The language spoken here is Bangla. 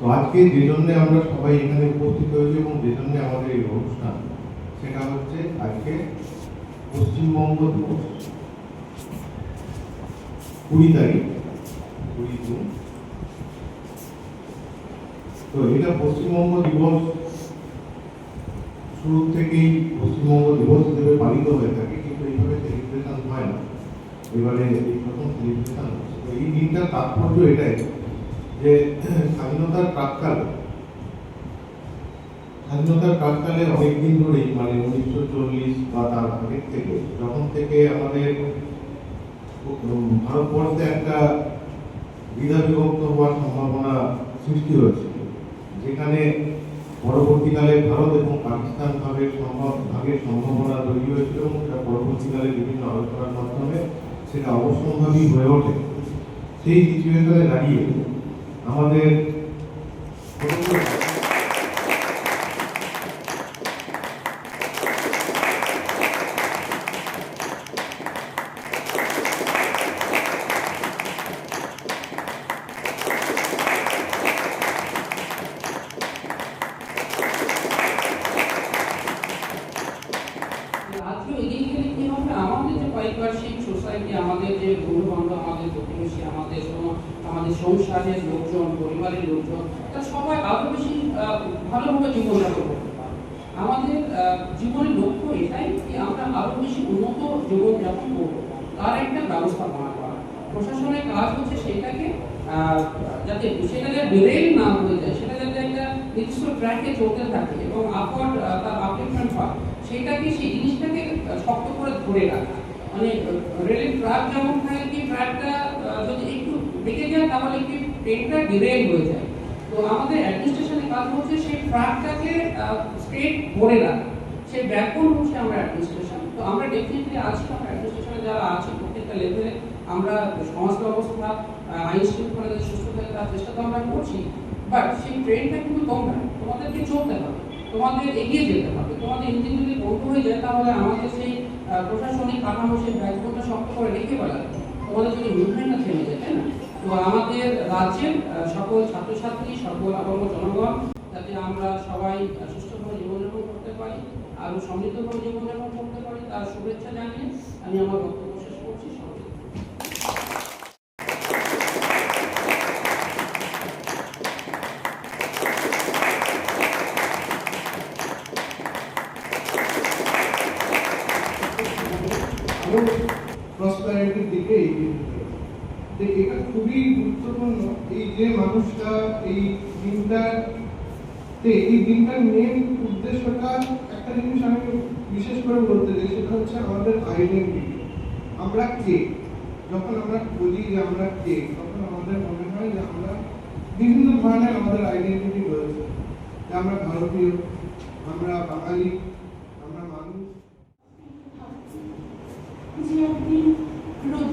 তো আজকে যে জন্য আমরা সবাই এখানে উপস্থিত হয়েছি এবং যে জন্য আমাদের এই অনুষ্ঠান, সেটা হচ্ছে আজকে পশ্চিমবঙ্গ দিবস, 20 তারিখ 20 জুন। তো এটা পশ্চিমবঙ্গ দিবস শুরু থেকেই পশ্চিমবঙ্গ দিবস হিসেবে পালিত হয়ে থাকে, কিন্তু এইভাবে সেলিব্রেশন হয় না। এবারে এই প্রথম সেলিব্রেশন হচ্ছে। তো এই দিনটার তাৎপর্য এটাই যে স্বাধীনতার প্রাক্কালে অনেকদিন ধরেই, মানে 1940 বা তার আগের থেকে, যখন থেকে আমাদের ভারতবর্ষে একটা দ্বিধা বিভক্ত হওয়ার সম্ভাবনা সৃষ্টি হয়েছিল, যেখানে পরবর্তীকালে ভারত এবং পাকিস্তান ভাগের সম্ভাবনা তৈরি হয়েছিল এবং সেটা পরবর্তীকালে বিভিন্ন আলোচনার মাধ্যমে সেটা অবশ্যম্ভাবী হয়ে ওঠে। সেই সিচুয়েশনে দাঁড়িয়ে আমাদের পারিপার্শ্বিক সোসাইটি, আমাদের যে বন্ধু বান্ধব, আমাদের প্রতিবেশী, আমাদের সংসারের লোকজন, পরিবারের লোকজন, তারা সবাই আরো বেশি ভালোভাবে জীবনযাপন করতে পারে। আমাদের জীবনের লক্ষ্য এটাই যে আমরা আরো বেশি উন্নত জীবনযাপন করবো, তার একটা ব্যবস্থাপনা করা। প্রশাসনের কাজ হচ্ছে সেটাকে যাতে বেড়েই না হয়ে যায়, সেটা যাতে একটা নির্দিষ্ট ট্র্যাকে চলতে থাকে এবং তার আপডেটমেন্ট হয়, সেই জিনিসটাকে শক্ত করে ধরে রাখা। মানে রেলের ট্র্যাক যেমন থাকে, কি ট্র্যাকটা যদি একটু বেঁকে যায় তাহলে কি ট্রেনটা ডিরেল হয়ে যায়। তো আমাদের অ্যাডমিনিস্ট্রেশনের কাজ হচ্ছে সেই ট্র্যাকটাকে স্ট্রেট ধরে রাখা, সেই ব্যাকবোন হচ্ছে আমরা অ্যাডমিনিস্ট্রেশন। তো আমরা ডেফিনেটলি আছি, আমরা অ্যাডমিনিস্ট্রেশনে যারা আছি প্রত্যেকটা লেভেলে আমরা সমাজ ব্যবস্থা, আইন শৃঙ্খলা সুস্থ থাকে তার চেষ্টা তো আমরা করছি। বাট সেই ট্রেনটা কিন্তু তোমাদেরকে চলতে হবে, তোমাদের এগিয়ে যেতে হবে। তোমাদের ইঞ্জিন যদি বন্ধ হয়ে যায় তাহলে আমাদের সেই প্রশাসনিক কাঠামো, সেই ব্যাকবোনটা শক্ত করে রেখে বেলা তোমাদের যদি মুভমেন্টটা থেমে যায়, তাই না? তো আমাদের রাজ্যের সকল ছাত্রছাত্রী, সকল আবর্ণ জনগণ যাতে আমরা সবাই সুস্থভাবে জীবনযাপন করতে পারি, আরো সমৃদ্ধভাবে জীবনযাপন করতে পারি, তার শুভেচ্ছা জানিয়ে আমি আমার বক্তব্য শেষ করছি। প্রসপারিটির দিকে এগিয়ে যেতে হবে। এটা খুবই গুরুত্বপূর্ণ। এই যে মানুষটা এই দিনটার মেন উদ্দেশ্যটা, একটা জিনিস আমি বিশেষ করে বলতে চাই, সেটা হচ্ছে আমাদের আইডেন্টিটি। আমরা কে? যখন আমরা বুঝি যে আমরা কে, তখন আমাদের মনে হয় যে আমরা বিভিন্ন ধরনের আমাদের আইডেন্টিটি রয়েছে, যে আমরা ভারতীয়, আমরা বাঙালি, আমরা মানুষ। যে একদিন রোদ